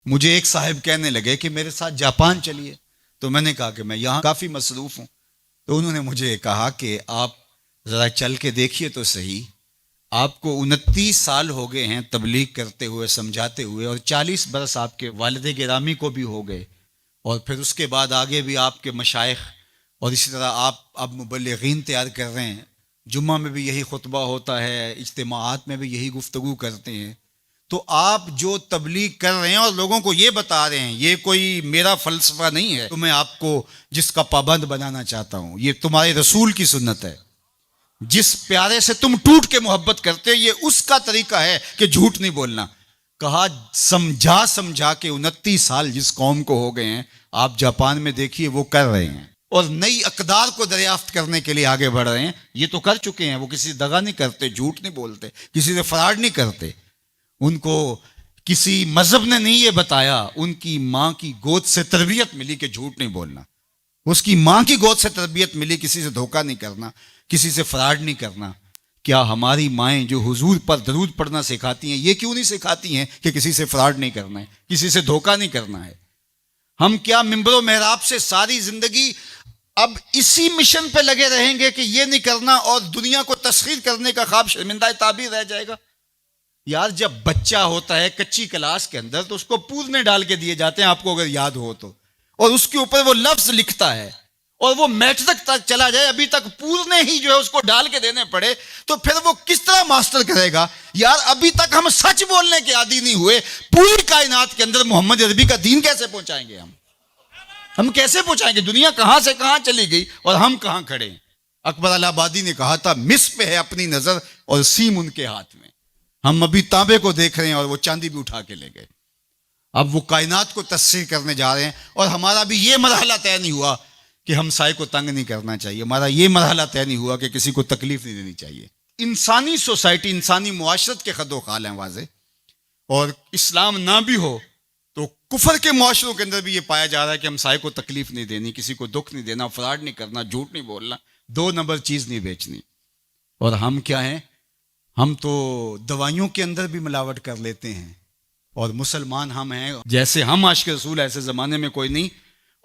मुझे एक साहब कहने लगे कि मेरे साथ जापान चलिए। तो मैंने कहा कि मैं यहाँ काफ़ी मसरूफ़ हूँ। तो उन्होंने मुझे कहा कि आप ज़रा चल के देखिए तो सही, आपको 29 साल हो गए हैं तबलीग करते हुए, समझाते हुए, और 40 बरस आपके वालिद गिरामी को भी हो गए, और फिर उसके बाद आगे भी आपके मशाइख, और इसी तरह आप अब मुबल्लिगीन तैयार कर रहे हैं। जुम्मा में भी यही खुतबा होता है, इज्तिमाआत में भी यही गुफ्तगू करते हैं। तो आप जो तबलीग कर रहे हैं और लोगों को ये बता रहे हैं, ये कोई मेरा फलसफा नहीं है, तो मैं आपको जिसका पाबंद बनाना चाहता हूं, ये तुम्हारे रसूल की सुन्नत है। जिस प्यारे से तुम टूट के मोहब्बत करते हो, ये उसका तरीका है कि झूठ नहीं बोलना। कहा समझा समझा के 29 साल जिस कौम को हो गए हैं, आप जापान में देखिए वो कर रहे हैं, और नई अकदार को दरियाफ्त करने के लिए आगे बढ़ रहे हैं। ये तो कर चुके हैं, वो किसी दगा नहीं करते, झूठ नहीं बोलते, किसी से फराड नहीं करते। उनको किसी मजहब ने नहीं ये बताया, उनकी माँ की गोद से तरबियत मिली कि झूठ नहीं बोलना। उसकी माँ की गोद से तरबियत मिली किसी से धोखा नहीं करना, किसी से फराड नहीं करना। क्या हमारी माएँ जो हुजूर पर दरूद पढ़ना सिखाती हैं, ये क्यों नहीं सिखाती हैं कि किसी से फराड नहीं करना है, किसी से धोखा नहीं करना है? हम क्या मिंबरो मेहराब से सारी जिंदगी अब इसी मिशन पे लगे रहेंगे कि ये नहीं करना, और दुनिया को तस्खीर करने का ख्वाब शर्मिंदा ताबीर रह जाएगा? यार, जब बच्चा होता है कच्ची क्लास के अंदर, तो उसको पूरने डाल के दिए जाते हैं, आपको अगर याद हो तो, और उसके ऊपर वो लफ्ज लिखता है, और वो मैट्रिक तक चला जाए, अभी तक पूरने ही जो है उसको डाल के देने पड़े, तो फिर वो किस तरह मास्टर करेगा? यार, अभी तक हम सच बोलने के आदी नहीं हुए। पूरी कायनात के अंदर मोहम्मद अरबी का दीन कैसे पहुंचाएंगे हम कैसे पहुंचाएंगे? दुनिया कहां से कहां चली गई और हम कहां खड़े हैं? अकबर अलाहाबादी ने कहा था, मिस पे है अपनी नजर और सीम उनके हाथ में। हम अभी तांबे को देख रहे हैं और वो चांदी भी उठा के ले गए। अब वो कायनात को तस्सीर करने जा रहे हैं, और हमारा भी ये मरहला तय नहीं हुआ कि हम साए को तंग नहीं करना चाहिए, हमारा ये मरहला तय नहीं हुआ कि किसी को तकलीफ नहीं देनी चाहिए। इंसानी सोसाइटी, इंसानी मुआशरत के खदो खाल हैं वाजे, और इस्लाम ना भी हो तो कुफर के मुआशरों के अंदर भी ये पाया जा रहा है कि हम साए को तकलीफ नहीं देनी, किसी को दुख नहीं देना, फ्रॉड नहीं करना, झूठ नहीं बोलना, 2 नंबर चीज नहीं बेचनी। और हम क्या हैं? हम तो दवाइयों के अंदर भी मिलावट कर लेते हैं, और मुसलमान हम हैं, जैसे हम आशिक रसूल ऐसे ज़माने में कोई नहीं।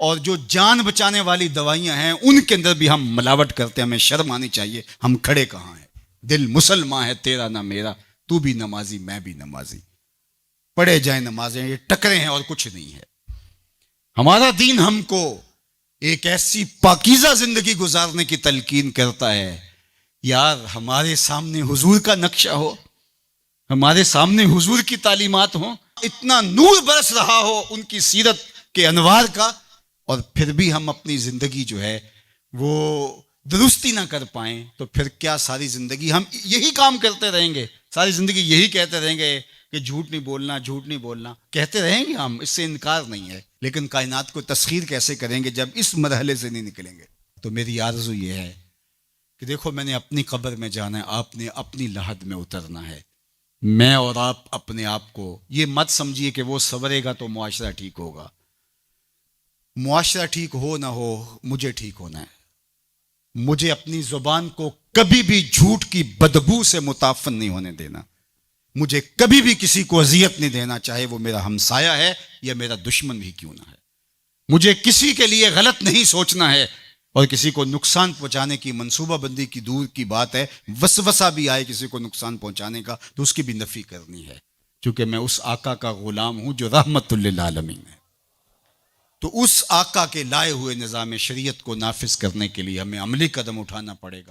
और जो जान बचाने वाली दवाइयां हैं उनके अंदर भी हम मिलावट करते हैं। हमें शर्म आनी चाहिए, हम खड़े कहाँ हैं? दिल मुसलमान है तेरा ना मेरा, तू भी नमाजी मैं भी नमाजी, पढ़े जाए नमाजें, ये टकरे हैं और कुछ नहीं है। हमारा दीन हमको एक ऐसी पाकीज़ा जिंदगी गुजारने की तलकीन करता है। यार, हमारे सामने हुजूर का नक्शा हो, हमारे सामने हुजूर की तालीमात हो, इतना नूर बरस रहा हो उनकी सीरत के अनवार का, और फिर भी हम अपनी जिंदगी जो है वो दुरुस्ती ना कर पाएं, तो फिर क्या सारी जिंदगी हम यही काम करते रहेंगे? सारी जिंदगी यही कहते रहेंगे कि झूठ नहीं बोलना, झूठ नहीं बोलना, कहते रहेंगे हम, इससे इनकार नहीं है। लेकिन कायनात को तस्खीर कैसे करेंगे जब इस मरहले से नहीं निकलेंगे? तो मेरी आरज़ू ये है कि देखो, मैंने अपनी कब्र में जाना है, आपने अपनी लहद में उतरना है। मैं और आप अपने आप को ये मत समझिए कि वो संवरेगा तो मुआशरा ठीक होगा। मुआशरा ठीक हो ना हो, मुझे ठीक होना है। मुझे अपनी जुबान को कभी भी झूठ की बदबू से मुताफन नहीं होने देना। मुझे कभी भी किसी को अजियत नहीं देना, चाहे वो मेरा हमसाया है या मेरा दुश्मन भी क्यों ना है। मुझे किसी के लिए गलत नहीं सोचना है, और किसी को नुकसान पहुंचाने की मंसूबाबंदी की दूर की बात है, वसवसा भी आए किसी को नुकसान पहुंचाने का, तो उसकी भी नफी करनी है, क्योंकि मैं उस आका का गुलाम हूं जो रहमतुल लिल आलमीन है। तो उस आका के लाए हुए निज़ाम शरीयत को नाफिज करने के लिए हमें अमली कदम उठाना पड़ेगा।